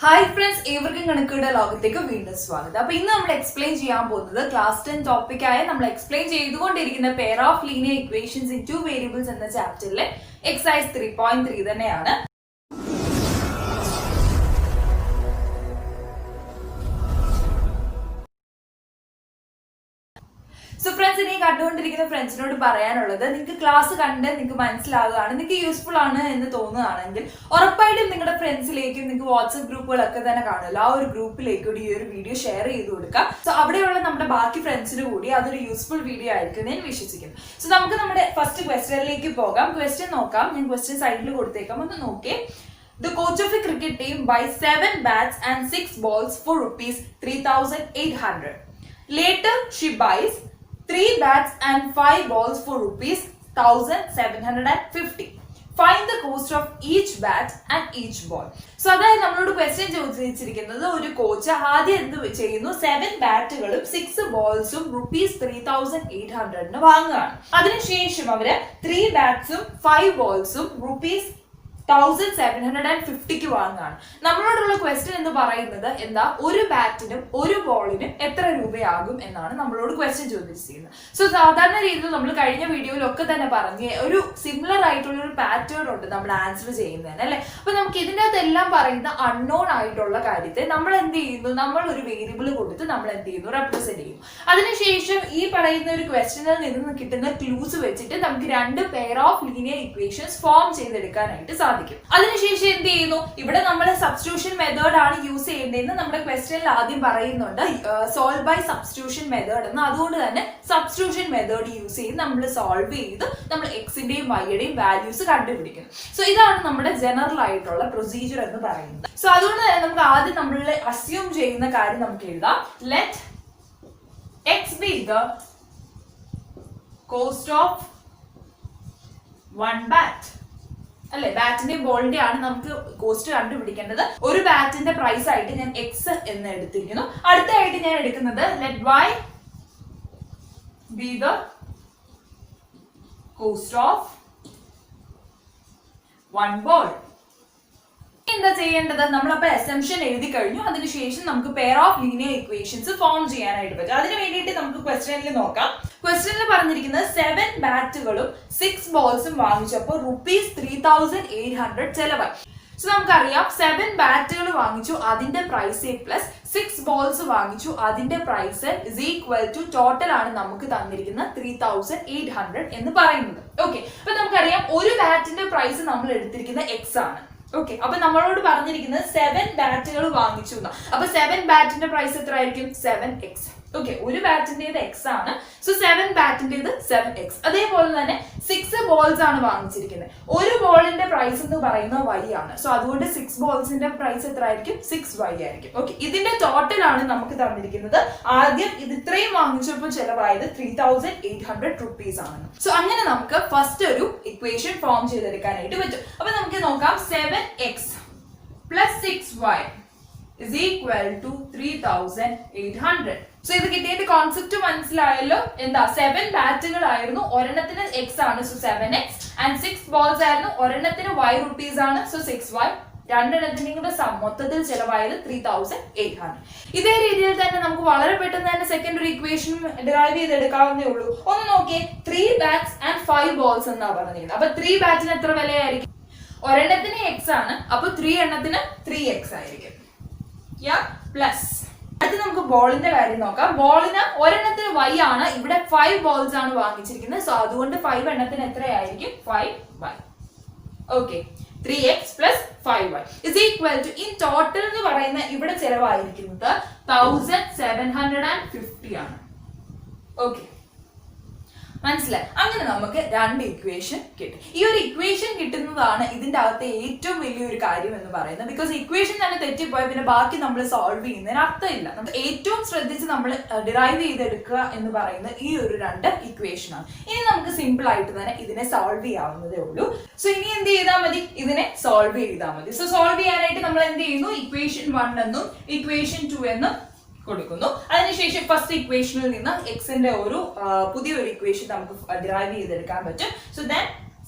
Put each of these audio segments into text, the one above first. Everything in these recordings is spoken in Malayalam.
ഹായ് ഫ്രണ്ട്സ്, ഏവർക്കും കണക്കുകളുടെ ലോകത്തേക്ക് വീണ്ടും സ്വാഗതം. അപ്പൊ ഇന്ന് നമ്മൾ എക്സ്പ്ലെയിൻ ചെയ്യാൻ പോകുന്നത് ക്ലാസ് 10 ടോപ്പിക്കായ നമ്മൾ എക്സ്പ്ലെയിൻ ചെയ്തുകൊണ്ടിരിക്കുന്ന pair of linear equations in 2 variables എന്ന ചാപ്റ്ററിലെ എക്സസൈസ് 3.3 തന്നെയാണ്. സോ ഫ്രണ്ട്സ്, ഇനി കണ്ടുകൊണ്ടിരിക്കുന്ന ഫ്രണ്ട്സിനോട് പറയാനുള്ളത്, നിങ്ങൾക്ക് ക്ലാസ് കണ്ട് നിങ്ങൾക്ക് മനസ്സിലാകുകയാണ്, നിങ്ങൾക്ക് യൂസ്ഫുൾ ആണ് എന്ന് തോന്നുകയാണെങ്കിൽ ഉറപ്പായിട്ടും നിങ്ങളുടെ ഫ്രണ്ട്സിലേക്കും നിങ്ങൾക്ക് വാട്സ്ആപ്പ് ഗ്രൂപ്പുകളൊക്കെ തന്നെ കാണുമല്ലോ, ആ ഒരു ഗ്രൂപ്പിലേക്ക് കൂടി ഈ ഒരു വീഡിയോ ഷെയർ ചെയ്ത് കൊടുക്കുക. സോ അവിടെയുള്ള നമ്മുടെ ബാക്കി ഫ്രണ്ട്സിന് കൂടി അതൊരു യൂസ്ഫുൾ വീഡിയോ ആയിരിക്കും ഞാൻ വിശ്വസിക്കുന്നു. സോ നമുക്ക് നമ്മുടെ ഫസ്റ്റ് ക്വസ്റ്റ്യനിലേക്ക് പോകാം. ക്വസ്റ്റ്യൻ നോക്കാം, ഞാൻ ക്വസ്റ്റ്യൻ സൈഡിൽ കൊടുത്തേക്കാം, ഒന്ന് നോക്കേ. The coach of a cricket team buys 7 bats and 6 balls for rupees 3,800. Later, she buys 3 bats and 5 balls for rupees 1,750. Find the cost of each bat and each ball. So അതായത് നമ്മളോട് ക്വസ്റ്റ്യൻ ചോദിച്ചിരിക്കുന്നത്, ഒരു കോച്ച് ആദ്യം എന്ത് ചെയ്യുന്നു, 7 ബാറ്റുകളും 6 ബോൾസും rupees 3,800 വാങ്ങുകയാണ്. അതിനുശേഷം അവര് 3 ബാറ്റ്സും 5 ബോൾസും rupees 1,750 വാങ്ങാണ്. നമ്മളോടുള്ള ക്വസ്റ്റ്യൻ എന്ന് പറയുന്നത് എന്താ, ഒരു ബാറ്റിനും ഒരു ബോളിനും എത്ര രൂപയാകും എന്നാണ് നമ്മളോട് ക്വസ്റ്റ്യൻ ചോദിച്ചിരിക്കുന്നത്. സോ സാധാരണ രീതിയിൽ നമ്മൾ കഴിഞ്ഞ വീഡിയോയിലൊക്കെ തന്നെ പറഞ്ഞ് ഒരു സിമിലർ ആയിട്ടുള്ള ഒരു പാറ്റേൺ ഉണ്ട് നമ്മൾ ആൻസർ ചെയ്യുന്നതിന്, അല്ലെ? അപ്പൊ നമുക്ക് ഇതിൻ്റെ അകത്തെല്ലാം പറയുന്ന അൺനോൺ ആയിട്ടുള്ള കാര്യത്തെ നമ്മൾ എന്ത് ചെയ്യുന്നു, നമ്മൾ ഒരു വേരിയബിൾ കൊടുത്ത് നമ്മൾ എന്ത് ചെയ്യുന്നു, റെപ്രസെന്റ് ചെയ്യും. അതിനുശേഷം ഈ പറയുന്ന ഒരു ക്വസ്റ്റ്യനിൽ നിന്ന് കിട്ടുന്ന ക്ലൂസ് വെച്ചിട്ട് നമുക്ക് 2 pair of linear equations form ചെയ്തെടുക്കാനായിട്ട് സാധിക്കും. അതിനുശേഷം എന്ത് ചെയ്യുന്നു, ഇവിടെ നമ്മൾ സബ്സ്റ്റിറ്റ്യൂഷൻ മെത്തേഡ് ആണ് യൂസ് ചെയ്യേണ്ടതെന്ന് നമ്മുടെ ക്വസ്റ്റ്യനിൽ ആദ്യം പറയുന്നുണ്ട്, സോൾവ് ബൈ സബ്സ്റ്റിറ്റ്യൂഷൻ മെത്തേഡ് എന്ന്. അതുകൊണ്ട് തന്നെ സബ്സ്റ്റിറ്റ്യൂഷൻ മെത്തേഡ് യൂസ് ചെയ്ത് നമ്മൾ സോൾവ് ചെയ്ത് നമ്മൾ എക്സിന്റെയും വൈയുടെയും വാല്യൂസ് കണ്ടുപിടിക്കുന്നു. സോ ഇതാണ് നമ്മുടെ ജനറൽ ആയിട്ടുള്ള പ്രൊസീജിയർ എന്ന് പറയുന്നത്. സോ അതുകൊണ്ട് തന്നെ നമുക്ക് ആദ്യം നമ്മൾ അസ്യൂം ചെയ്യുന്ന കാര്യം നമുക്ക് എഴുതാം. Let X B the cost of 1 bat, അല്ലെ? ബാറ്റിന്റെ ബോളിന്റെ ആണ് നമുക്ക് കോസ്റ്റ് കണ്ടുപിടിക്കേണ്ടത്. ഒരു ബാറ്റിന്റെ പ്രൈസ് ആയിട്ട് ഞാൻ എക്സ് എന്ന് എടുത്തിരിക്കുന്നു. അടുത്തായിട്ട് ഞാൻ എടുക്കുന്നത് let y be the cost of 1 ball. എന്താ ചെയ്യേണ്ടത്, നമ്മളപ്പോ അസംഷൻ എഴുതി കഴിഞ്ഞു. അതിനുശേഷം നമുക്ക് pair of linear equations form ചെയ്യാനായിട്ട് പറ്റും. അതിന് വേണ്ടിയിട്ട് നമുക്ക് ക്വസ്റ്റ്യനിൽ നോക്കാം. ക്വസ്റ്റ്യനിൽ പറഞ്ഞിരിക്കുന്നത് 7 ബാറ്റുകളും 6 ബോൾസും വാങ്ങിച്ചപ്പോൾ rupees 3,800 ചെലവായി. സോ നമുക്കറിയാം 7 ബാറ്റുകൾ വാങ്ങിച്ചു, അതിന്റെ പ്രൈസ് പ്ലസ് 6 ബോൾസ് വാങ്ങിച്ചു, അതിന്റെ price is equal to total ആണ് നമുക്ക് തന്നിരിക്കുന്ന 3,800 എന്ന് പറയുന്നത്. ഓക്കെ, അപ്പൊ നമുക്കറിയാം ഒരു ബാറ്റിന്റെ പ്രൈസ് നമ്മൾ എടുത്തിരിക്കുന്ന എക്സ് ആണ്. ഓക്കെ, അപ്പൊ നമ്മളോട് പറഞ്ഞിരിക്കുന്നത് 7 ബാറ്റുകൾ വാങ്ങിച്ചു എന്നാ. അപ്പൊ 7 ബാറ്റിന്റെ പ്രൈസ് എത്ര ആയിരിക്കും, 7x. ഓക്കെ, ഒരു ബാറ്റിന്റേത് എക്സ് ആണ്. So 7 ബാറ്റിന്റേത് 7x. അതേപോലെ തന്നെ 6 ബോൾസ് ആണ് വാങ്ങിച്ചിരിക്കുന്നത്. ഒരു ബോളിന്റെ പ്രൈസ് എന്ന് പറയുന്നത് y ആണ്. സോ അതുകൊണ്ട് 6 ബോൾസിന്റെ പ്രൈസ് എത്ര ആയിരിക്കും, 6y ആയിരിക്കും. ഓക്കെ, ഇതിന്റെ ടോട്ടൽ ആണ് നമുക്ക് തന്നിരിക്കുന്നത്. ആദ്യം ഇത് ഇത്രയും വാങ്ങിച്ചപ്പോൾ ചെലവായത് 3,800 rupees ആണ്. സോ അങ്ങനെ നമുക്ക് ഫസ്റ്റ് ഒരു ഇക്വേഷൻ ഫോം ചെയ്തെടുക്കാനായിട്ട് പറ്റും. അപ്പൊ നമുക്ക് നോക്കാം, 7x plus 6y is equal to 3,800. So ഇത് കിട്ടിയിട്ട് കോൺസെപ്റ്റ് മനസ്സിലായല്ലോ. എന്താ, 7 ബാറ്റുകൾ ആയിരുന്നു, ഒരെണ്ണത്തിന് എക്സ് ആണ്, സോ 7x, ആൻഡ് 6 ബോൾസ് ആയിരുന്നു, ഒരെണ്ണത്തിന് y rupees ആണ്, സോ 6y. രണ്ടെണ്ണത്തിന്റെയും കൂടെ മൊത്തത്തിൽ ചെലവായത് 3,800. ഇതേ രീതിയിൽ തന്നെ നമുക്ക് വളരെ പെട്ടെന്ന് തന്നെ സെക്കൻഡ് ഒരു ഇക്വേഷൻ ഡിറൈവ് ചെയ്തെടുക്കാവുന്നേ ഉള്ളൂ. ഒന്ന് നോക്കിയേ, 3 bats and 5 balls എന്നാ പറഞ്ഞിരിക്കുന്നത്. അപ്പൊ 3 ബാറ്റിന് എത്ര വിലയായിരിക്കും, ഒരെണ്ണത്തിന് എക്സ് ആണ്, അപ്പൊ 3 എണ്ണത്തിന് 3x ആയിരിക്കും. പ്ലസ് അടുത്ത് നമുക്ക് ബോളിന്റെ കാര്യം നോക്കാം. ബോളിന് ഒരെണ്ണത്തിന് y ആണ്, ഇവിടെ 5 ബോൾസ് ആണ് വാങ്ങിച്ചിരിക്കുന്നത്. സോ അതുകൊണ്ട് 5 എണ്ണത്തിന് എത്രയായിരിക്കും, 5y. Okay, 3x plus 5y is equal to, in total എന്ന് പറയുന്ന ഇവിടെ ചെലവായിരിക്കുന്നത് 1,750 ആണ്. ഓക്കെ, മനസ്സിലായി? അങ്ങനെ നമുക്ക് 2 ഇക്വേഷൻ കിട്ടും. ഈ ഒരു ഇക്വേഷൻ കിട്ടുന്നതാണ് ഇതിന്റെ അകത്തെ ഏറ്റവും വലിയൊരു കാര്യം എന്ന് പറയുന്നത്. ബിക്കോസ് ഇക്വേഷൻ തന്നെ തെറ്റിപ്പോയ പിന്നെ ബാക്കി നമ്മൾ സോൾവ് ചെയ്യുന്നതിന് അർത്ഥമില്ല. നമുക്ക് ഏറ്റവും ശ്രദ്ധിച്ച് നമ്മൾ ഡിറൈവ് ചെയ്തെടുക്കുക എന്ന് പറയുന്ന ഈ ഒരു 2 ഇക്വേഷൻ ആണ്. ഇനി നമുക്ക് സിമ്പിൾ ആയിട്ട് തന്നെ ഇതിനെ സോൾവ് ചെയ്യാവുന്നതേ ഉള്ളൂ. സോ ഇനി എന്ത് ചെയ്താൽ മതി, ഇതിനെ സോൾവ് ചെയ്താൽ മതി. സോ സോൾവ് ചെയ്യാനായിട്ട് നമ്മൾ എന്ത് ചെയ്യുന്നു, ഇക്വേഷൻ 1 എന്നും ഇക്വേഷൻ 2 എന്നും കൊടുക്കുന്നു. അതിനുശേഷം ഫസ്റ്റ് ഇക്വേഷനിൽ നിന്ന് എക്സിന്റെ ഒരു പുതിയൊരു ഇക്വേഷൻ നമുക്ക് ഡിറൈവ് ചെയ്തെടുക്കാൻ പറ്റും. So then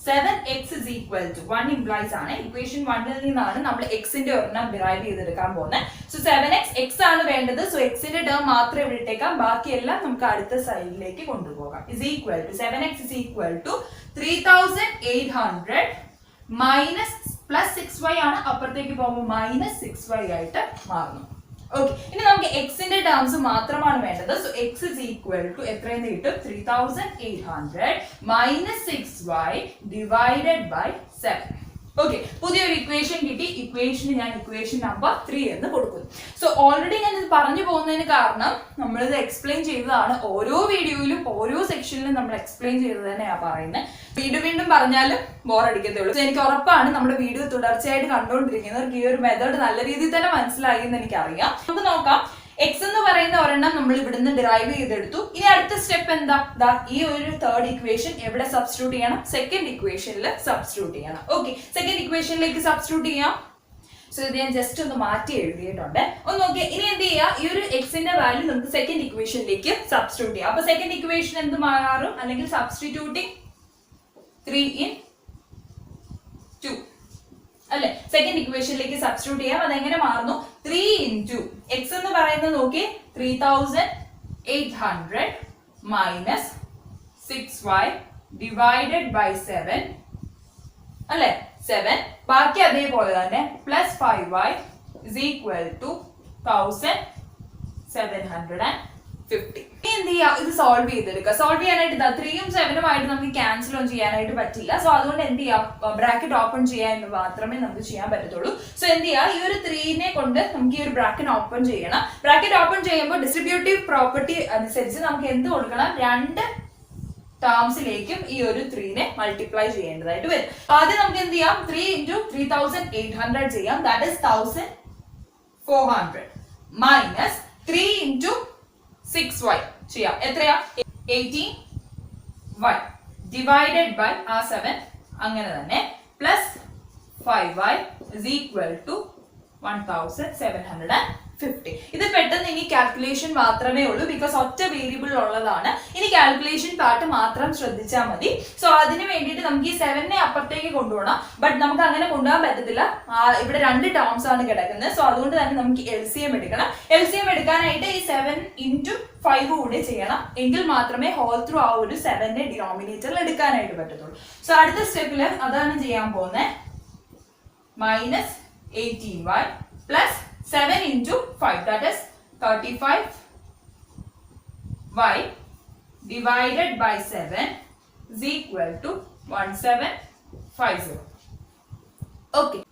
7x is equal to 1 implies ആണ് ഇക്വേഷൻ 1 ൽ നിന്നാണ് നമ്മൾ x ന്റെ ഒരെണ്ണം ഡിറൈവ് ചെയ്തെടുക്കാൻ പോകുന്നത്. സോ 7x x ആണ് വേണ്ടത്. സോ x ന്റെ ടേം മാത്രം ഇവിടെ ഇട്ടേക്കാം, ബാക്കിയെല്ലാം നമുക്ക് അടുത്ത സൈഡിലേക്ക് കൊണ്ടുപോകാം. is equal to 7x is equal to 3800 minus plus 6y ആണ്, അപ്പുറത്തേക്ക് പോകുമ്പോൾ മൈനസ് 6y ആയിട്ട് മാറുന്നു. ഓക്കെ, ഇനി നമുക്ക് എക്സിന്റെ ടേംസ് മാത്രമാണ് വേണ്ടത്. So x is equal to എത്രയെന്ന് കിട്ടും? 3800 minus 6y divided by 7. Okay, പുതിയൊരു ഇക്വേഷൻ കിട്ടി. ഇക്വേഷന് ഞാൻ ഇക്വേഷൻ നമ്പർ 3 എന്ന് കൊടുക്കുന്നു. സോ ഓൾറെഡി ഞാൻ ഇത് പറഞ്ഞു പോകുന്നതിന് കാരണം നമ്മളിത് എക്സ്പ്ലെയിൻ ചെയ്തതാണ്. ഓരോ വീഡിയോയിലും ഓരോ സെക്ഷനിലും നമ്മൾ എക്സ്പ്ലെയിൻ ചെയ്തത് തന്നെയാണ് പറയുന്നത്. വീണ്ടും പറഞ്ഞാലും ബോർ അടിക്കത്തുള്ളൂ. എനിക്ക് ഉറപ്പാണ് നമ്മുടെ വീഡിയോ തുടർച്ചയായിട്ട് കണ്ടുകൊണ്ടിരിക്കുന്നവർക്ക് ഈ ഒരു മെത്തേഡ് നല്ല രീതിയിൽ തന്നെ മനസ്സിലായി എന്ന് എനിക്കറിയാം. നമുക്ക് നോക്കാം. എക്സ് എന്ന് പറയുന്ന ഒരെണ്ണം നമ്മൾ ഇവിടുന്ന് ഡിറൈവ് ചെയ്തെടുത്തു. ഇനി അടുത്ത സ്റ്റെപ്പ് എന്താ? ഈ ഒരു തേർഡ് ഇക്വേഷൻ എവിടെ സബ്സ്റ്റിറ്റ്യൂട്ട് ചെയ്യണം? സെക്കൻഡ് ഇക്വേഷനിൽ സബ്സ്റ്റിറ്റ്യൂട്ട് ചെയ്യണം. ഓക്കെ, സെക്കൻഡ് ഇക്വേഷനിലേക്ക് സബ്സ്റ്റിറ്റ്യൂട്ട് ചെയ്യാം. സോ ഇത് ഞാൻ ജസ്റ്റ് ഒന്ന് മാറ്റി എഴുതിയിട്ടുണ്ട്. ഒന്ന് നോക്കിയാൽ ഇനി എന്ത് ചെയ്യാം? ഈ ഒരു എക്സിന്റെ വാല്യൂ നമുക്ക് സെക്കൻഡ് ഇക്വേഷനിലേക്ക് സബ്സ്റ്റിറ്റ്യൂട്ട് ചെയ്യാം. അപ്പൊ സെക്കൻഡ് ഇക്വേഷൻ എന്ത് മാറും? അല്ലെങ്കിൽ സബ്സ്റ്റിറ്റ്യൂട്ടിങ് 3 in 2 അല്ലെ, സെക്കൻഡ് ഇക്വേഷനിലേക്ക് സബ്സ്റ്റിറ്റ്യൂട്ട് ചെയ്യാം. അതെങ്ങനെ മാറുന്നു? 3 into x എന്ന് പറയുന്നത് നോക്കി 3800 മൈനസ് 6y ഡിവൈഡഡ് ബൈ 7 അല്ലെ, 7 ബാക്കി അതേപോലെ തന്നെ plus 5y is equal to 1750. എന്ത് ചെയ്യാം? ഇത് സോൾവ് ചെയ്തെടുക്കുക. സോൾവ് ചെയ്യാനായിട്ട് 3ഉം 7ഉം ആയിട്ട് നമുക്ക് ക്യാൻസൽ ഒന്നും ചെയ്യാനായിട്ട് പറ്റില്ല. സോ അതുകൊണ്ട് എന്ത് ചെയ്യാം? ബ്രാക്കറ്റ് ഓപ്പൺ ചെയ്യാൻ മാത്രമേ നമുക്ക് ചെയ്യാൻ പറ്റത്തുള്ളൂ. സോ എന്ത് ചെയ്യാം? ഈ ഒരു 3നെ കൊണ്ട് നമുക്ക് ഈ ഒരു ബ്രാക്കറ്റ് ഓപ്പൺ ചെയ്യണം. ബ്രാക്കറ്റ് ഓപ്പൺ ചെയ്യുമ്പോൾ ഡിസ്ട്രിബ്യൂട്ടീവ് പ്രോപ്പർട്ടി അനുസരിച്ച് നമുക്ക് എന്ത് കൊടുക്കണം? 2 ടേംസിലേക്കും ഈ ഒരു 3നെ മൾട്ടിപ്ലൈ ചെയ്യേണ്ടതായിട്ട് വരും. ആദ്യം നമുക്ക് എന്ത് ചെയ്യാം? 3 into 3800 ചെയ്യാം. That is 1400 minus 3 into 6y ചെയ്യാം. എത്രയാ? 18y ഡിവൈഡഡ് ബൈ ആ 7 അങ്ങനെ തന്നെ plus 5y is equal to 1750. ഇത് പെട്ടെന്ന് ഇനി കാൽക്കുലേഷൻ മാത്രമേ ഉള്ളൂ, ബിക്കോസ് ഒറ്റ വേരിയബിൾ ഉള്ളതാണ്. ഇനി കാൽക്കുലേഷൻ പാർട്ട് മാത്രം ശ്രദ്ധിച്ചാൽ മതി. സോ അതിന് വേണ്ടിയിട്ട് നമുക്ക് ഈ 7നെ അപ്പുറത്തേക്ക് കൊണ്ടുപോകണം. ബട്ട് നമുക്ക് അങ്ങനെ കൊണ്ടുപോകാൻ പറ്റത്തില്ല. ഇവിടെ 2 ടേംസ് ആണ് കിടക്കുന്നത്. സോ അതുകൊണ്ട് തന്നെ നമുക്ക് LCM എടുക്കണം. LCM എടുക്കാനായിട്ട് ഈ 7 into 5 കൂടെ ചെയ്യണം. എങ്കിൽ മാത്രമേ ഹോൾ ത്രൂ ആ ഒരു 7ന്റെ ഡിനോമിനേറ്ററിൽ എടുക്കാനായിട്ട് പറ്റത്തുള്ളൂ. സോ അടുത്ത സ്റ്റെപ്പിൽ അതാണ് ചെയ്യാൻ പോകുന്നത്. Minus 18y plus 7 into 5 that is 35y divided by 7 is equal to 1750. Okay.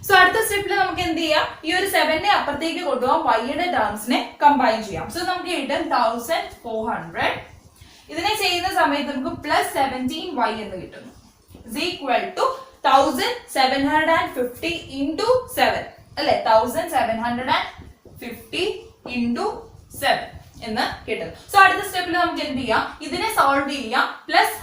So അടുത്ത സ്റ്റെപ്പിൽ നമുക്ക് എന്ത് ചെയ്യാം? ഈ ഒരു 7നെ അപ്പുറത്തേക്ക് കൊണ്ടുപോകാം. വൈയുടെ ടേംസിനെ കമ്പൈൻ ചെയ്യാം. സോ നമുക്ക് കിട്ടും 1400. ഇതിനെ ചെയ്യുന്ന സമയത്ത് നമുക്ക് പ്ലസ് 17y എന്ന് കിട്ടുന്നു. is equal to 1750 into 7 അല്ലെ, 1750 into 7 എന്ന് കിട്ടും. സോ അടുത്ത സ്റ്റെപ്പിൽ നമുക്ക് എന്ത് ചെയ്യാം? ഇതിനെ സോൾവ് ചെയ്യാം. പ്ലസ്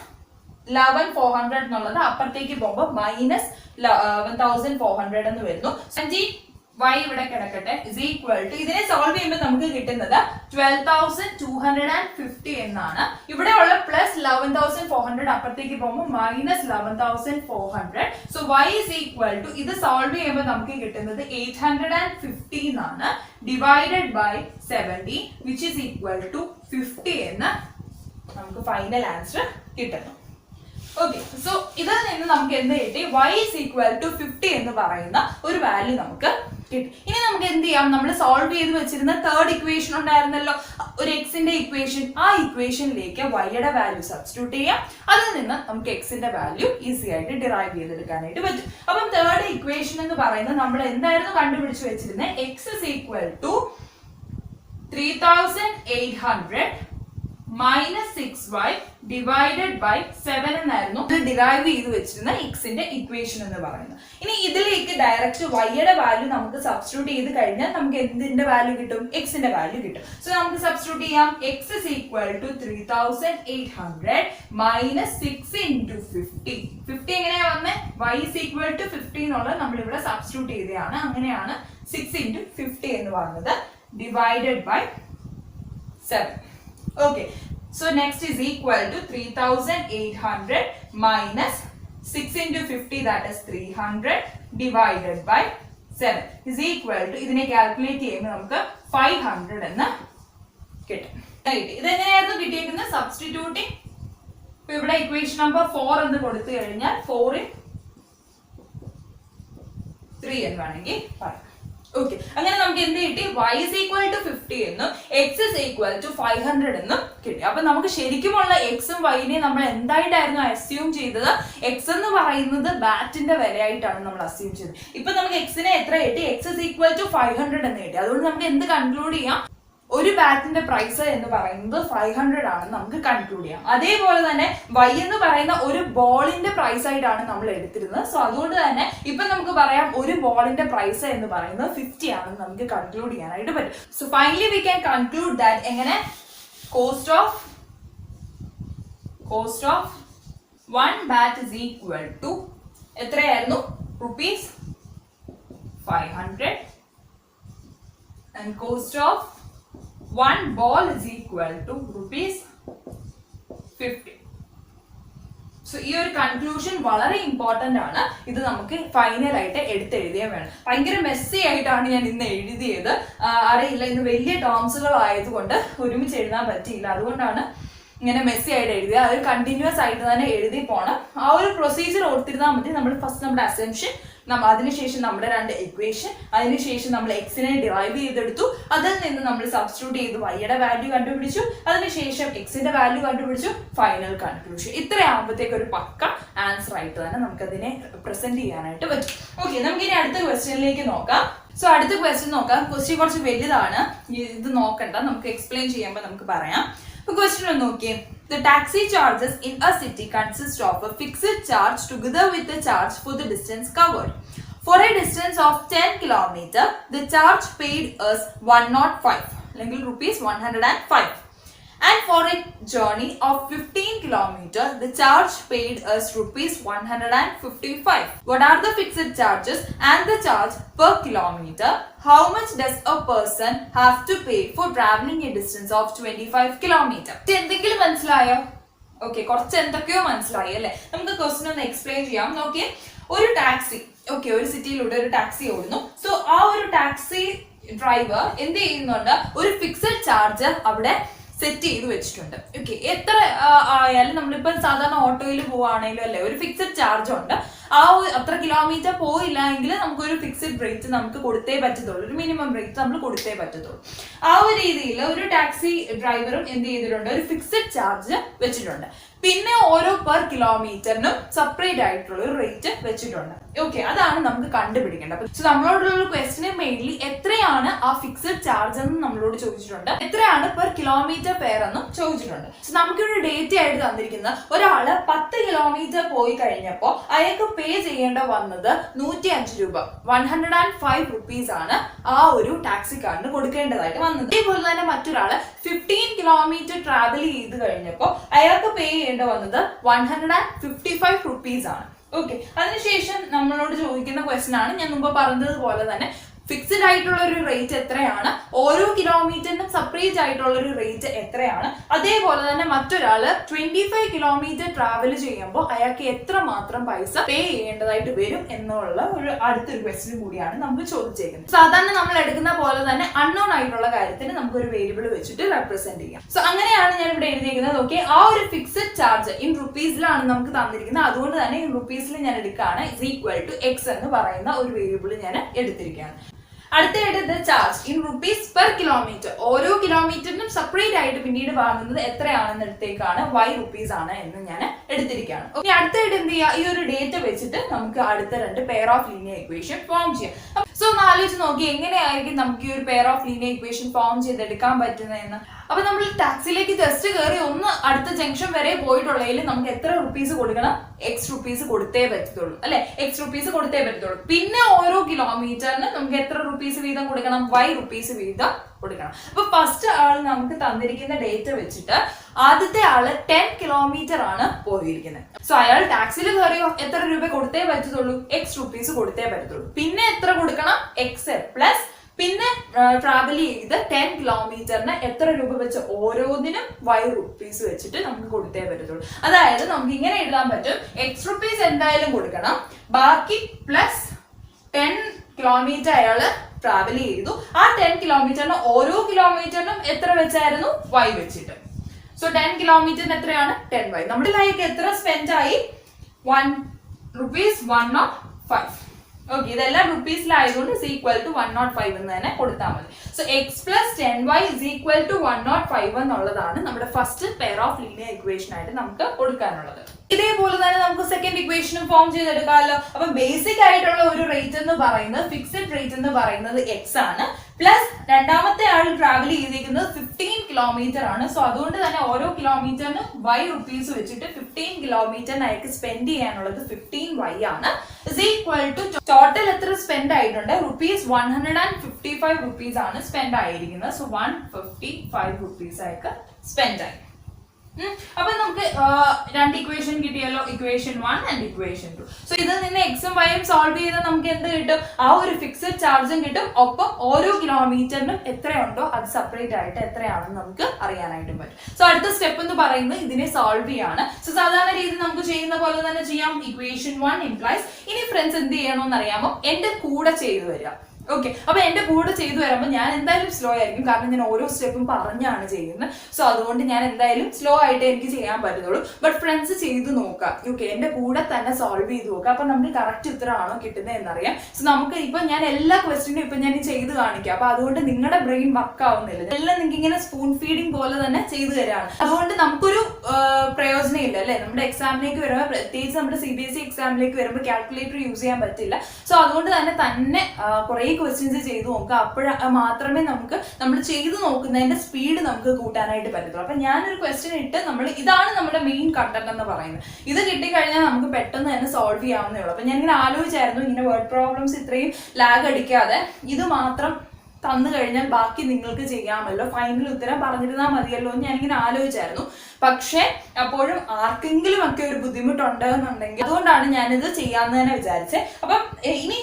11400 എന്നുള്ളത് അപ്പുറത്തേക്ക് പോകുമ്പോൾ മൈനസ് 1400 എന്ന് വരുന്നു. 17y ഇവിടെ കിടക്കട്ടെ is equal to ഇതിനെ സോൾവ് ചെയ്യുമ്പോൾ നമുക്ക് കിട്ടുന്നത് 12250 എന്നാണ്. ഇവിടെ ഉള്ള പ്ലസ് 11400 അപ്പുറത്തേക്ക് പോകുമ്പോൾ minus 11400. So y is equal to ഇത് സോൾവ് ചെയ്യുമ്പോൾ നമുക്ക് കിട്ടുന്നത് 850 എന്നാണ്. Divided by 70 which is equal to 50 എന്ന് നമുക്ക് ഫൈനൽ ആൻസർ കിട്ടുന്നു. ഓക്കെ, സോ ഇതിൽ നിന്ന് നമുക്ക് എന്ത് കിട്ടി? y is equal to 50 എന്ന് പറയുന്ന ഒരു വാല്യൂ നമുക്ക് കിട്ടി. ഇനി നമുക്ക് എന്ത് ചെയ്യാം? നമ്മൾ സോൾവ് ചെയ്ത് വെച്ചിരുന്ന തേർഡ് ഇക്വേഷൻ ഉണ്ടായിരുന്നല്ലോ, ഒരു എക്സിന്റെ ഇക്വേഷൻ. ആ ഇക്വേഷനിലേക്ക് വൈയുടെ വാല്യൂ സബ്സ്റ്റിറ്റ്യൂട്ട് ചെയ്യാം. അതിൽ നിന്ന് നമുക്ക് എക്സിന്റെ വാല്യൂ ഈസി ആയിട്ട് ഡിറൈവ് ചെയ്തെടുക്കാനായിട്ട് പറ്റും. അപ്പം തേർഡ് ഇക്വേഷൻ എന്ന് പറയുന്നത് നമ്മൾ എന്തായിരുന്നു കണ്ടുപിടിച്ച് വെച്ചിരുന്നത്? x is equal to 3800 minus 6y divided by 7 എന്നായിരുന്നു ഡിറൈവ് ചെയ്ത് വെച്ചിരുന്ന എക്സിന്റെ ഇക്വേഷൻ എന്ന് പറയുന്നത്. ഇനി ഇതിലേക്ക് ഡയറക്റ്റ് വൈയുടെ വാല്യൂ നമുക്ക് സബ്സ്റ്റിറ്റ്യൂട്ട് ചെയ്ത് കഴിഞ്ഞാൽ നമുക്ക് എന്തിന്റെ വാല്യൂ കിട്ടും? എക്സിന്റെ വാല്യൂ കിട്ടും. സോ നമുക്ക് സബ്സ്റ്റിറ്റ്യൂട്ട് ചെയ്യാം. x is equal to 3800 minus 6 into 50. 50 എങ്ങനെയാ വന്നേ? y is equal to 50 എന്നുള്ളത് നമ്മൾ ഇവിടെ സബ്സ്റ്റിറ്റ്യൂട്ട് ചെയ്തതാണ്. അങ്ങനെയാണ് 6 into 50 എന്ന് പറയുന്നത് divided by 7. Okay, so next is equal to 3800 minus 6 into 50 that is 300 divided by 7 is equal to ഇതിനെ കാൽക്കുലേറ്റ് ചെയ്യുമ്പോൾ നമുക്ക് 500 എന്ന് കിട്ടും. ഇതെങ്ങനെയായിരുന്നു കിട്ടിയേക്കുന്നത്? സബ്സ്റ്റിറ്റ്യൂട്ടിങ്. ഇപ്പൊ ഇവിടെ ഇക്വേഷൻ നമ്പർ 4 എന്ന് കൊടുത്തു കഴിഞ്ഞാൽ 4 in 3 എന്ന് വേണമെങ്കിൽ പറയാം. ഓക്കെ, അങ്ങനെ നമുക്ക് എന്ത് കിട്ടി? y is equal to 50 എന്നും x is equal to 500 എന്നും കിട്ടി. അപ്പൊ നമുക്ക് ശരിക്കുമുള്ള എക്സും വൈനെയും നമ്മൾ എന്തായിട്ടായിരുന്നു അസ്യൂം ചെയ്തത്? എക്സ് എന്ന് പറയുന്നത് ബാറ്റിന്റെ വിലയായിട്ടാണ് നമ്മൾ അസ്യൂം ചെയ്തത്. ഇപ്പൊ നമുക്ക് എക്സിനെ എത്ര കിട്ടി? x is equal to 500 എന്ന് കിട്ടി. അതുകൊണ്ട് നമുക്ക് എന്ത് കൺക്ലൂഡ് ചെയ്യാം? ഒരു ബാറ്റിന്റെ പ്രൈസ് എന്ന് പറയുന്നത് 500 ആണെന്ന് നമുക്ക് കൺക്ലൂഡ് ചെയ്യാം. അതേപോലെ തന്നെ y എന്ന് പറയുന്ന ഒരു ബോളിന്റെ പ്രൈസ് ആയിട്ടാണ് നമ്മൾ എടുത്തിരുന്നത്. സോ അതുകൊണ്ട് തന്നെ ഇപ്പൊ നമുക്ക് പറയാം ഒരു ബോളിന്റെ പ്രൈസ് എന്ന് പറയുന്നത് 50 ആണെന്ന് നമുക്ക് കൺക്ലൂഡ് ചെയ്യാനായിട്ട് പറ്റും. So finally we can conclude that എങ്ങനെ cost of 1 bat is equal to എത്രയായിരുന്നു? rupees 500 and cost of 1 ball is equal to rupees 50. So ഈ ഒരു കൺക്ലൂഷൻ വളരെ ഇമ്പോർട്ടന്റ് ആണ്. ഇത് നമുക്ക് ഫൈനൽ ആയിട്ട് എടുത്തെഴുതിയാൽ വേണം. ഭയങ്കര മെസ്സി ആയിട്ടാണ് ഞാൻ ഇന്ന് എഴുതിയത്. അറിയില്ല, ഇന്ന് വലിയ ടേംസുകൾ ആയതുകൊണ്ട് ഒരുമിച്ച് എഴുതാൻ പറ്റിയില്ല. അതുകൊണ്ടാണ് ഇങ്ങനെ മെസ്സി ആയിട്ട് എഴുതിയത്. അത് കണ്ടിന്യൂസ് ആയിട്ട് തന്നെ എഴുതി പോണം. ആ ഒരു പ്രൊസീജിയർ ഓർത്തിരുന്നാൽ മതി. നമ്മൾ ഫസ്റ്റ് നമ്മുടെ അസംഷൻ, അതിനുശേഷം നമ്മുടെ 2 ഇക്വേഷൻ, അതിനുശേഷം നമ്മൾ എക്സിനെ ഡിറൈവ് ചെയ്തെടുത്തു, അതിൽ നിന്ന് നമ്മൾ സബ്സ്റ്റിറ്റ്യൂട്ട് ചെയ്ത് വൈയുടെ വാല്യൂ കണ്ടുപിടിച്ചു, അതിനുശേഷം എക്സിന്റെ വാല്യൂ കണ്ടുപിടിച്ചു, ഫൈനൽ കൺക്ലൂഷൻ. ഇത്രയാകുമ്പോഴത്തേക്ക് ഒരു പക്ക ആൻസർ ആയിട്ട് തന്നെ നമുക്ക് അതിനെ പ്രസന്റ് ചെയ്യാനായിട്ട് പറ്റും. ഓക്കെ, നമുക്ക് ഇനി അടുത്ത ക്വസ്റ്റ്യനിലേക്ക് നോക്കാം. സോ അടുത്ത ക്വസ്റ്റ്യൻ നോക്കാം. ക്വസ്റ്റ്യൻ കുറച്ച് വലുതാണ്, ഇത് നോക്കണ്ട, നമുക്ക് എക്സ്പ്ലെയിൻ ചെയ്യുമ്പോൾ നമുക്ക് പറയാം. Question ഒന്ന് നോക്കിയേ. The taxi charges in a city consist of a fixed charge together with the charge for the distance covered. For a distance of 10 km, the charge paid is 105, അല്ലെങ്കിൽ rupees 105. And for a journey of 15 km, the charge paid is rupees 155. What are the fixed charges and the charge per kilometer? How much does a person have to pay for traveling a distance of 25 km? എന്തെങ്കിലും മനസ്സിലായോ? ഓക്കെ, കുറച്ച് എന്തൊക്കെയോ മനസ്സിലായി അല്ലേ? നമുക്ക് ക്വസ്റ്റ്യൻ ഒന്ന് എക്സ്പ്ലെയിൻ ചെയ്യാം. നോക്കിയേ, ഒരു ടാക്സി, ഓക്കെ, ഒരു സിറ്റിയിലൂടെ ഒരു ടാക്സി ഓടുന്നു. സോ ആ ഒരു ടാക്സി ഡ്രൈവർ എന്ത് ചെയ്യുന്നുണ്ട്? ഒരു ഫിക്സഡ് ചാർജ് അവിടെ സെറ്റ് ചെയ്ത് വെച്ചിട്ടുണ്ട്. ഓക്കെ, എത്ര ആയാലും നമ്മളിപ്പോ സാധാരണ ഓട്ടോയിൽ പോവാണെങ്കിലും അല്ലെ ഒരു ഫിക്സഡ് ചാർജ് ഉണ്ട്. അത്ര കിലോമീറ്റർ പോയില്ല എങ്കിൽ നമുക്കൊരു ഫിക്സഡ് റേറ്റ് നമുക്ക് കൊടുത്തേ പറ്റത്തുള്ളൂ, ഒരു മിനിമം റേറ്റ് നമ്മൾ കൊടുത്തേ പറ്റത്തുള്ളൂ. ആ ഒരു രീതിയിൽ ഒരു ടാക്സി ഡ്രൈവറും എന്ത് ചെയ്തിട്ടുണ്ട്? ഒരു ഫിക്സഡ് ചാർജ് വെച്ചിട്ടുണ്ട്. പിന്നെ ഓരോ പെർ കിലോമീറ്ററിനും സെപ്പറേറ്റ് ആയിട്ടുള്ള ഒരു റേറ്റ് വെച്ചിട്ടുണ്ട്. ഓക്കെ, അതാണ് നമുക്ക് കണ്ടുപിടിക്കേണ്ടത്. സോ നമ്മളോടുള്ള ഒരു ക്വസ്റ്റിന് മെയിൻലി എത്രയാണ് ആ ഫിക്സഡ് ചാർജ് എന്ന് നമ്മളോട് ചോദിച്ചിട്ടുണ്ട്, എത്രയാണ് പെർ കിലോമീറ്റർ ഫെയർ എന്നും ചോദിച്ചിട്ടുണ്ട്. സോ നമുക്കൊരു ഡേറ്റ ആയിട്ട് തന്നിരിക്കുന്നത് ഒരാള് 10 കിലോമീറ്റർ പോയി കഴിഞ്ഞപ്പോൾ അയാൾക്ക് പേ ചെയ്യേണ്ട വന്നത് 105 രൂപ, 105 rupees ആണ് ആ ഒരു ടാക്സിക്കാരന് കൊടുക്കേണ്ടതായിട്ട് വന്നത്. അതേപോലെ തന്നെ മറ്റൊരാള് 15 കിലോമീറ്റർ ട്രാവൽ ചെയ്ത് കഴിഞ്ഞപ്പോൾ അയാൾക്ക് പേ ചെയ്യേണ്ട വന്നത് 155 rupees ആണ്. ഓക്കെ, അതിനുശേഷം നമ്മളോട് ചോദിക്കുന്ന ക്വസ്റ്റ്യൻ ആണ് ഞാൻ മുമ്പ് പറഞ്ഞതുപോലെ തന്നെ ഫിക്സഡ് ആയിട്ടുള്ള ഒരു റേറ്റ് എത്രയാണ്, ഓരോ കിലോമീറ്ററിനും സെപ്പറേറ്റ് ആയിട്ടുള്ള ഒരു റേറ്റ് എത്രയാണ്, അതേപോലെ തന്നെ മറ്റൊരാള് 25 കിലോമീറ്റർ ട്രാവൽ ചെയ്യുമ്പോൾ അയാൾക്ക് എത്ര മാത്രം പൈസ പേ ചെയ്യേണ്ടതായിട്ട് വരും എന്നുള്ള ഒരു അടുത്തൊരു ക്വസ്റ്റ്യൻ കൂടിയാണ് നമുക്ക് ചോദിച്ചേക്കുന്നത്. സാധാരണ നമ്മൾ എടുക്കുന്ന പോലെ തന്നെ അൺനോൺ ആയിട്ടുള്ള കാര്യത്തിന് നമുക്ക് ഒരു വേരിയബിൾ വെച്ചിട്ട് റെപ്രസെന്റ് ചെയ്യാം. സോ അങ്ങനെയാണ് ഞാൻ ഇവിടെ എഴുതിയിരിക്കുന്നത്. ഓക്കെ, ആ ഒരു ഫിക്സഡ് ചാർജ് ഇൻ റുപ്പീസിലാണ് നമുക്ക് തന്നിരിക്കുന്നത്. അതുകൊണ്ട് തന്നെ ഇൻ റുപ്പീസിൽ ഞാൻ എടുക്കുകയാണ്. ഇസ് ഈക്വൽ ടു എക്സ് എന്ന് പറയുന്ന ഒരു വേരിയബിൾ ഞാൻ എടുത്തിരിക്കുകയാണ്. അടുത്തതായിട്ട് charge in rupees per kilometre, ഓരോ കിലോമീറ്ററിനും സെപ്പറേറ്റ് ആയിട്ട് പിന്നീട് വാങ്ങുന്നത് എത്രയാണെന്ന് എടുത്തേക്കാണ് y rupees ആണ് എന്ന് ഞാൻ എടുത്തിരിക്കുകയാണ്. ഇനി അടുത്തായിട്ട് എന്ത് ചെയ്യുക? ഈ ഒരു ഡേറ്റ വെച്ചിട്ട് നമുക്ക് അടുത്ത 2 pair of linear equation form ചെയ്യാം. സോ ഒന്ന് ആലോചിച്ച് നോക്കി എങ്ങനെയായിരിക്കും നമുക്ക് ഈ ഒരു pair of linear equation form ചെയ്തെടുക്കാൻ പറ്റുന്നതെന്ന്. അപ്പൊ നമ്മൾ ടാക്സിയിലേക്ക് ജസ്റ്റ് കയറി ഒന്ന് അടുത്ത ജംഗ്ഷൻ വരെ പോയിട്ടുള്ളതിൽ നമുക്ക് എത്ര റുപ്പീസ് കൊടുക്കണം? എക്സ് റുപ്പീസ് കൊടുത്തേ പറ്റത്തുള്ളൂ അല്ലെ, എക്സ് റുപ്പീസ് കൊടുത്തേ പറ്റത്തുള്ളൂ. പിന്നെ ഓരോ കിലോമീറ്ററിന് നമുക്ക് എത്ര റുപ്പീസ് വീതം കൊടുക്കണം? y rupees വീതം കൊടുക്കണം. അപ്പൊ ഫസ്റ്റ് ആൾ നമുക്ക് തന്നിരിക്കുന്ന ഡേറ്റ വെച്ചിട്ട് ആദ്യത്തെ ആള് 10 കിലോമീറ്റർ ആണ് പോയിരിക്കുന്നത്. സോ അയാൾ ടാക്സിയിൽ കയറിയോ എത്ര രൂപ കൊടുത്തേ പറ്റത്തുള്ളൂ? എക്സ് റുപ്പീസ് കൊടുത്തേ പറ്റത്തുള്ളൂ. പിന്നെ എത്ര കൊടുക്കണം? എക്സ് പ്ലസ് പിന്നെ ട്രാവൽ ചെയ്ത് 10 കിലോമീറ്ററിന് എത്ര രൂപ വെച്ച് ഓരോന്നിനും ₹5 വെച്ചിട്ട് നമുക്ക് കൊടുത്തേ പറ്റത്തുള്ളൂ. അതായത് നമുക്ക് ഇങ്ങനെ എഴുതാൻ പറ്റും, ₹X എന്തായാലും കൊടുക്കണം, ബാക്കി പ്ലസ് 10 കിലോമീറ്റർ അയാള് ട്രാവൽ ചെയ്തു. ആ 10 കിലോമീറ്ററിന് ഓരോ കിലോമീറ്ററിനും എത്ര വെച്ചായിരുന്നു? Y വെച്ചിട്ട്. സോ 10 കിലോമീറ്ററിന് എത്രയാണ്? 10Y. നമ്മുടെ ലൈക്ക് എത്ര സ്പെൻഡ് ആയി? ₹105. ഓക്കെ, ഇതെല്ലാം റുപ്പീസിലായതുകൊണ്ട് ഇസ് ഈക്വൽ ടു 105 എന്ന് തന്നെ കൊടുത്താൽ മതി. So X + 10Y is equal to 105 എന്നുള്ളതാണ് നമ്മുടെ first pair of linear equation ആയിട്ട് നമുക്ക് കൊടുക്കാനുള്ളത്. ഇതേപോലെ തന്നെ നമുക്ക് സെക്കൻഡ് ഇക്വേഷനും ഫോം ചെയ്തെടുക്കാമല്ലോ. അപ്പൊ ബേസിക് ആയിട്ടുള്ള ഒരു റേറ്റ് എന്ന് പറയുന്നത്, ഫിക്സഡ് റേറ്റ് എന്ന് പറയുന്നത് X ആണ്, പ്ലസ് രണ്ടാമത്തെ ആൾ ട്രാവൽ ചെയ്തിരിക്കുന്നത് 15 കിലോമീറ്റർ ആണ്. സോ അതുകൊണ്ട് തന്നെ ഓരോ കിലോമീറ്ററിന് ₹Y വെച്ചിട്ട് 15 കിലോമീറ്ററിന് അയാൾക്ക് സ്പെൻഡ് ചെയ്യാനുള്ളത് 15Y ആണ്. ഇസ് ഈക്വൽ ടു ടോട്ടൽ എത്ര സ്പെൻഡ് ആയിട്ടുണ്ട്? ₹155 ആണ് സ്പെൻഡ് ആയിരിക്കുന്നത്. സോ ₹155 അയാൾക്ക് സ്പെൻഡ് ആയി. അപ്പൊ നമുക്ക് രണ്ട് ഇക്വേഷൻ കിട്ടിയല്ലോ, ഇക്വേഷൻ 1 ആൻഡ് ഇക്വേഷൻ 2. സോ ഇതിൽ നിന്ന് എക്സും വൈയും സോൾവ് ചെയ്താൽ നമുക്ക് എന്ത് കിട്ടും? ആ ഒരു ഫിക്സഡ് ചാർജും കിട്ടും, ഒപ്പം ഓരോ കിലോമീറ്ററിനും എത്രയുണ്ടോ അത് സെപ്പറേറ്റ് ആയിട്ട് എത്രയാണെന്ന് നമുക്ക് അറിയാനായിട്ടും പറ്റും. സോ അടുത്ത സ്റ്റെപ്പ് എന്ന് പറയുന്നത് ഇതിനെ സോൾവ് ചെയ്യാണ്. സോ സാധാരണ രീതി നമുക്ക് ചെയ്യുന്ന പോലെ തന്നെ ചെയ്യാം. ഇക്വേഷൻ 1 ഇംപ്ലൈസ്, ഇനി ഫ്രണ്ട്സ് എന്ത് ചെയ്യണമെന്ന് അറിയാമോ? എന്റെ കൂടെ ചെയ്തു വരിക. ഓക്കെ, അപ്പൊ എന്റെ കൂടെ ചെയ്തു വരുമ്പോൾ ഞാൻ എന്തായാലും സ്ലോ ആയിരിക്കും, കാരണം ഞാൻ ഓരോ സ്റ്റെപ്പും പറഞ്ഞാണ് ചെയ്യുന്നത്. സോ അതുകൊണ്ട് ഞാൻ എന്തായാലും സ്ലോ ആയിട്ട് എനിക്ക് ചെയ്യാൻ പറ്റുള്ളൂ. ബട്ട് ഫ്രണ്ട്സ് ചെയ്ത് നോക്കാം. ഓക്കെ, എന്റെ കൂടെ തന്നെ സോൾവ് ചെയ്ത് നോക്കാം. അപ്പൊ നമുക്ക് കറക്റ്റ് ഉത്തരമാണോ കിട്ടുന്നത് എന്നറിയാം. സോ നമുക്ക് ഇപ്പൊ ഞാൻ എല്ലാ ക്വസ്റ്റ്യനും ഇപ്പൊ ഞാൻ ചെയ്ത് കാണിക്കാം. അപ്പൊ അതുകൊണ്ട് നിങ്ങളുടെ ബ്രെയിൻ വർക്ക് ആവുന്നില്ല, എല്ലാം നിങ്ങൾക്ക് ഇങ്ങനെ സ്പൂൺ ഫീഡിങ് പോലെ തന്നെ ചെയ്തു തരാണ്. അതുകൊണ്ട് നമുക്കൊരു പ്രയോജനം ഇല്ല അല്ലെ? നമ്മുടെ എക്സാമിലേക്ക് വരുമ്പോൾ, പ്രത്യേകിച്ച് നമ്മുടെ CBSE എക്സാമിലേക്ക് വരുമ്പോൾ കാൽക്കുലേറ്റർ യൂസ് ചെയ്യാൻ പറ്റില്ല. സോ അതുകൊണ്ട് തന്നെ കുറെ ക്വസ്റ്റ്യൻസ് ചെയ്ത് നോക്കുക. അപ്പോഴ മാത്രമേ നമുക്ക് നമ്മൾ ചെയ്ത് നോക്കുന്നതിന്റെ സ്പീഡ് നമുക്ക് കൂട്ടാനായിട്ട് പറ്റത്തുള്ളൂ. അപ്പൊ ഞാനൊരു ക്വസ്റ്റ്യൻ ഇട്ട് ഇതാണ് നമ്മുടെ മെയിൻ കണ്ടന്റ് എന്ന് പറയുന്നത്. ഇത് കിട്ടിക്കഴിഞ്ഞാൽ നമുക്ക് പെട്ടെന്ന് തന്നെ സോൾവ് ചെയ്യാവുന്നേ ഉള്ളൂ. അപ്പൊ ഞാൻ ഇങ്ങനെ ആലോചിച്ചായിരുന്നു, ഇങ്ങനെ വേർഡ് പ്രോബ്ലംസ് ഇത്രയും ലാഗ് അടിക്കാതെ ഇത് മാത്രം തന്നു കഴിഞ്ഞാൽ ബാക്കി നിങ്ങൾക്ക് ചെയ്യാമല്ലോ, ഫൈനൽ ഉത്തരം പറഞ്ഞിരുന്നാൽ മതിയല്ലോ എന്ന് ഞാനിങ്ങനെ ആലോചിച്ചായിരുന്നു. പക്ഷെ അപ്പോഴും ആർക്കെങ്കിലും ഒക്കെ ഒരു ബുദ്ധിമുട്ടുണ്ടെന്നുണ്ടെങ്കിൽ അതുകൊണ്ടാണ് ഞാനിത് ചെയ്യാമെന്ന് തന്നെ വിചാരിച്ചത്. അപ്പം ഇനി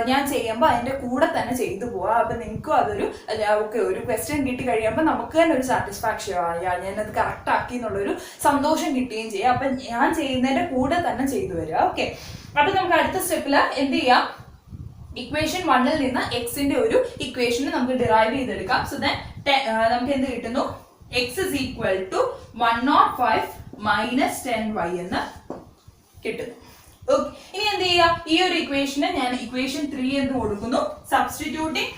ഞാൻ ചെയ്യുമ്പോൾ അതിന്റെ കൂടെ തന്നെ ചെയ്തു പോവാം. അപ്പൊ നിങ്ങൾക്കും അതൊരു ഓക്കെ, ഒരു ക്വസ്റ്റ്യൻ കിട്ടി കഴിയുമ്പോൾ നമുക്ക് തന്നെ ഒരു സാറ്റിസ്ഫാക്ഷൻ ആയാൽ ഞാനത് കറക്റ്റ് ആക്കി എന്നുള്ളൊരു സന്തോഷം കിട്ടുകയും ചെയ്യാം. അപ്പൊ ഞാൻ ചെയ്യുന്നതിന്റെ കൂടെ തന്നെ ചെയ്തു വരിക. ഓക്കെ, അപ്പൊ നമുക്ക് അടുത്ത സ്റ്റെപ്പിൽ എന്ത് ചെയ്യാം? ഇക്വേഷൻ 1ൽ നിന്ന് എക്സിന്റെ ഒരു ഇക്വേഷന് നമുക്ക് ഡിറൈവ് ചെയ്തെടുക്കാം. സോ ദെൻ നമുക്ക് എന്ത് കിട്ടുന്നു? X is equal to 105 minus 10y എന്ന് കിട്ടുന്നു. ഓക്കെ, ഇനി എന്ത് ചെയ്യുക? ഈ ഒരു ഇക്വേഷന് ഞാൻ ഇക്വേഷൻ 3 എന്ന് കൊടുക്കുന്നു. Substituting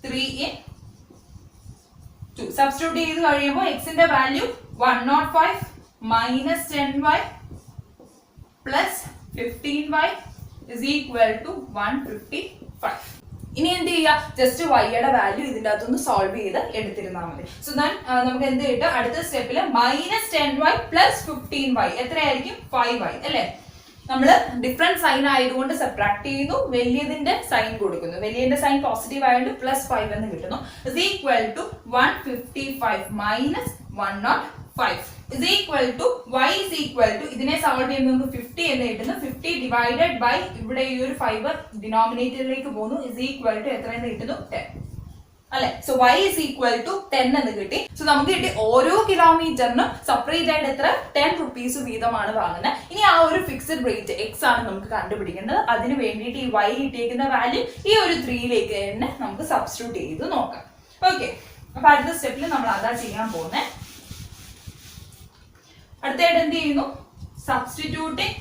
3 in 2. സബ്സ്റ്റിറ്റ്യൂട്ട് ചെയ്ത് കഴിയുമ്പോൾ എക്സിന്റെ value 105 minus 10y plus 15y is equal to 155. ഇനി എന്ത് ചെയ്യുക? ജസ്റ്റ് വൈയുടെ വാല്യൂ ഇതിൻ്റെ അകത്തൊന്ന് സോൾവ് ചെയ്ത് എടുത്തിരുന്നാൽ മതി. സോ ദെൻ നമുക്ക് എന്ത് കിട്ടും? അടുത്ത സ്റ്റെപ്പിൽ -10y + 15y എത്രയായിരിക്കും? 5y അല്ലേ? നമ്മൾ ഡിഫറെന്റ് സൈൻ ആയതുകൊണ്ട് സബ്ട്രാക്ട് ചെയ്യുന്നു, വലിയതിന്റെ സൈൻ കൊടുക്കുന്നു. വലിയതിന്റെ സൈൻ പോസിറ്റീവ് ആയതുകൊണ്ട് +5 എന്ന് കിട്ടുന്നു. Is equal to 155 - 105 is equal to y is equal to ഇതിനെ സോൾവ് ചെയ്യുമ്പോൾ നമുക്ക് 50 എന്ന് കിട്ടുന്നു. 50 ഡിവൈഡഡ് ബൈ ഇവിടെ ഈ ഒരു 5 ഡിനോമിനേറ്ററിലേക്ക് പോകുന്നു. is equal to എത്ര എന്ന് കിട്ടുന്നു? 10 അല്ലെ? So y is equal to 10 എന്ന് കിട്ടി. സോ നമുക്ക് കിട്ടി ഓരോ കിലോമീറ്ററിനും സെപ്പറേറ്റ് ആയിട്ട് എത്ര? 10 rupees വീതമാണ് വാങ്ങുന്നത്. ഇനി ആ ഒരു ഫിക്സഡ് റേറ്റ് x ആണ് നമുക്ക് കണ്ടുപിടിക്കേണ്ടത്. അതിന് വേണ്ടിയിട്ട് ഈ y കിട്ടിയേക്കുന്ന വാല്യൂ ഈ ഒരു 3ലേക്ക് തന്നെ നമുക്ക് സബ്സ്റ്റിറ്റ്യൂട്ട് ചെയ്ത് നോക്കാം. ഓക്കെ, അപ്പൊ അടുത്ത സ്റ്റെപ്പിൽ നമ്മൾ അതാ ചെയ്യാൻ പോകുന്നത്. അടുത്തായിട്ട് എന്ത് ചെയ്യുന്നു? Substituting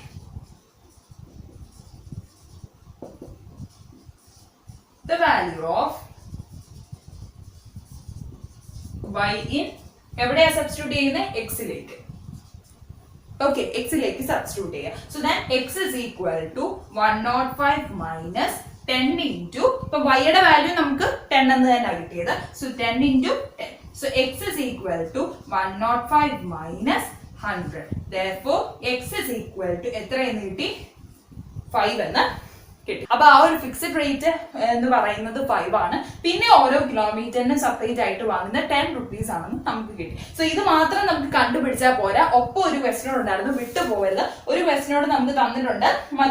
the value of y in എവിടെയാ സബ്സ്റ്റിറ്റ്യൂട്ട് ചെയ്യുന്നത്? എക്സിലേക്ക്. ഓക്കെ, എക്സിലേക്ക് സബ്സ്റ്റിറ്റ്യൂട്ട് ചെയ്യാം. So than x is equal to 105 minus 10 into ഇപ്പൊ y യുടെ വാല്യൂ നമുക്ക് 10 എന്ന് തന്നെ കിട്ടിയത്. So 10 into 10. So x is equal to 105 minus 100. Therefore x is equal to എത്ര എന്ന് കിട്ടി? 5 എന്ന് കിട്ടി. അപ്പൊ ആ ഒരു ഫിക്സഡ് റേറ്റ് എന്ന് പറയുന്നത് 5 ആണ്. പിന്നെ ഓരോ കിലോമീറ്ററിനും സെപ്പറേറ്റ് ആയിട്ട് വാങ്ങുന്ന 10 rupees ആണെന്ന് നമുക്ക് കിട്ടി. സോ ഇത് മാത്രം നമുക്ക് കണ്ടുപിടിച്ചാൽ പോരാ. ഒപ്പം ഒരു ക്വസ്റ്റ്യൻ ഉണ്ടായിരുന്നു, വിട്ടുപോകരുത്. ഒരു ക്വസ്റ്റ്യനോട് നമുക്ക് തന്നിട്ടുണ്ട്,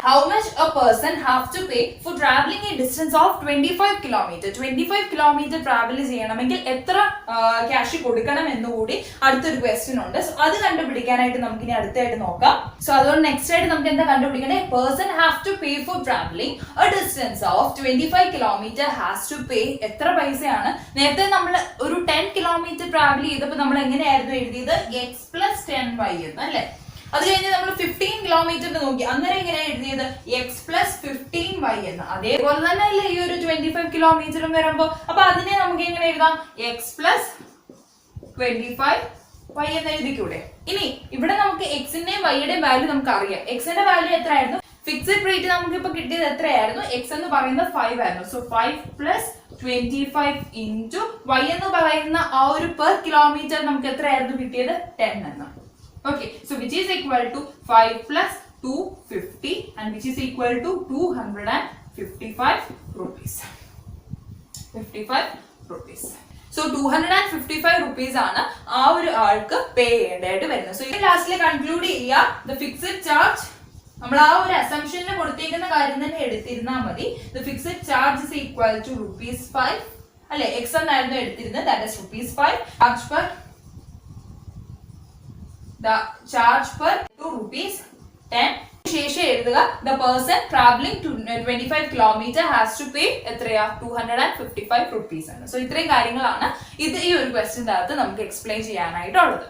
how much a person have to pay for travelling a distance of 25 kilometre. 25 kilometre travel ചെയ്യണമെങ്കിൽ എത്ര ക്യാഷ് കൊടുക്കണം എന്നുകൂടി അടുത്തൊരു ക്വസ്റ്റ്യൻ ഉണ്ട്. സോ അത് കണ്ടുപിടിക്കാനായിട്ട് നമുക്ക് ഇനി അടുത്തായിട്ട് നോക്കാം. സോ അതുകൊണ്ട് നെക്സ്റ്റ് ആയിട്ട് നമുക്ക് എന്താ കണ്ടുപിടിക്കണേ, person have to pay for travelling a distance of 25 kilometer has to pay. എത്ര പൈസയാണ്? നേരത്തെ നമ്മൾ ഒരു 10 കിലോമീറ്റർ ട്രാവൽ ചെയ്തപ്പോൾ നമ്മൾ എങ്ങനെയായിരുന്നു എഴുതിയത്, x plus 10y എന്ന് അല്ലെ. അത് കഴിഞ്ഞ് നമ്മൾ 15 കിലോമീറ്ററിന് നോക്കി, അന്നേരം എങ്ങനെയാണ് എഴുതിയത്, x plus 15y എന്ന്. അതേപോലെ തന്നെ അല്ലേ ഈ ഒരു 25 കിലോമീറ്ററും വരുമ്പോ. അപ്പൊ അതിനെ നമുക്ക് എങ്ങനെ എഴുതാം, x plus 25y എന്ന് എഴുതിക്കൂടെ. ഇനി ഇവിടെ നമുക്ക് എക്സിന്റെയും വൈയുടെയും വാല്യൂ നമുക്ക് അറിയാം. എക്സിന്റെ വാല്യൂ എത്രയായിരുന്നു, ഫിക്സഡ് റേറ്റ് നമുക്ക് ഇപ്പൊ കിട്ടിയത് എത്രയായിരുന്നു, എക്സ് എന്ന് പറയുന്നത് 5 ആയിരുന്നു. സോ 5 plus 25 into y എന്ന് പറയുന്ന ആ ഒരു പെർ കിലോമീറ്റർ നമുക്ക് എത്രയായിരുന്നു കിട്ടിയത്, 10 എന്ന്. Okay, so which is equal to 5 plus 250 and which is equal to 255 rupees. 55 rupees. So 255 rupees ആണ് ആ ഒരു ആൾക്ക് പേ ചെയ്യേണ്ടതായിട്ട് വരുന്നത്. സോ ഈ ലാസ്റ്റിൽ കൺക്ലൂഡ് ചെയ്യുക, ദ ഫിക്സഡ് ചാർജ് നമ്മൾ ആ ഒരു അസംഷനിൽ കൊടുത്തേക്കുന്ന കാര്യം തന്നെ എടുത്തിരുന്നാൽ മതി. The fixed charge is equal to ₹5 അല്ലെ, എക്സ് എന്നായിരുന്നു എടുത്തിരുന്നത്, ദാറ്റ് ഇസ് ₹5. Charge per ₹10. ശേഷം എഴുതുക, the person travelling 25 kilometre has to pay എത്രയാ, 255 rupees ആണ്. സോ ഇത്രയും കാര്യങ്ങളാണ് ഇത് ഈ ഒരു ക്വസ്റ്റ്യൻ്റെ അകത്ത് നമുക്ക് എക്സ്പ്ലെയിൻ ചെയ്യാനായിട്ടുള്ളത്.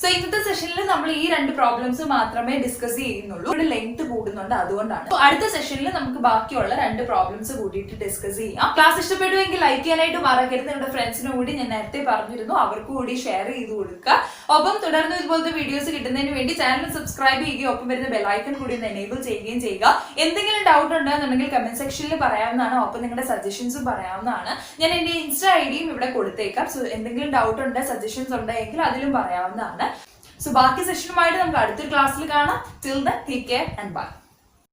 സോ ഇന്നത്തെ സെഷനിൽ നമ്മൾ ഈ 2 പ്രോബ്ലംസ് മാത്രമേ ഡിസ്കസ് ചെയ്യുന്നുള്ളൂ. ഇവിടെ ലെങ്ത് കൂടുന്നുണ്ട്, അതുകൊണ്ടാണ്. അടുത്ത സെഷനിൽ നമുക്ക് ബാക്കിയുള്ള 2 പ്രോബ്ലംസ് കൂടിയിട്ട് ഡിസ്കസ് ചെയ്യാം. ക്ലാസ് ഇഷ്ടപ്പെടുമെങ്കിൽ ലൈക്ക് ചെയ്യാനായിട്ട് മറക്കരുത്. നിങ്ങളുടെ ഫ്രണ്ട്സിനും കൂടി ഞാൻ നേരത്തെ പറഞ്ഞിരുന്നു, അവർക്ക് കൂടി ഷെയർ ചെയ്ത് കൊടുക്കുക. ഒപ്പം തുടർന്ന് ഇതുപോലത്തെ വീഡിയോസ് കിട്ടുന്നതിന് വേണ്ടി ചാനൽ സബ്സ്ക്രൈബ് ചെയ്യുകയും ഒപ്പം വരുന്ന ബെല്ലൈക്കൺ കൂടി ഒന്ന് എനേബിൾ ചെയ്യുകയും ചെയ്യുക. എന്തെങ്കിലും ഡൗട്ട് ഉണ്ടെന്നുണ്ടെങ്കിൽ കമന്റ് സെക്ഷനിൽ പറയാവുന്നതാണ്. ഒപ്പം നിങ്ങളുടെ സജഷൻസും പറയാവുന്നതാണ്. ഞാൻ എന്റെ ഇൻസ്റ്റാ ഐഡിയും ഇവിടെ കൊടുത്തേക്കാം. സോ എന്തെങ്കിലും ഡൗട്ട് ഉണ്ട്, സജഷൻസ് ഉണ്ടെങ്കിൽ അതിലും പറയാവുന്നതാണ്. സോ ബാക്കി സെഷനുമായിട്ട് നമുക്ക് അടുത്തൊരു ക്ലാസ്സിൽ കാണാം. Till then take care and by.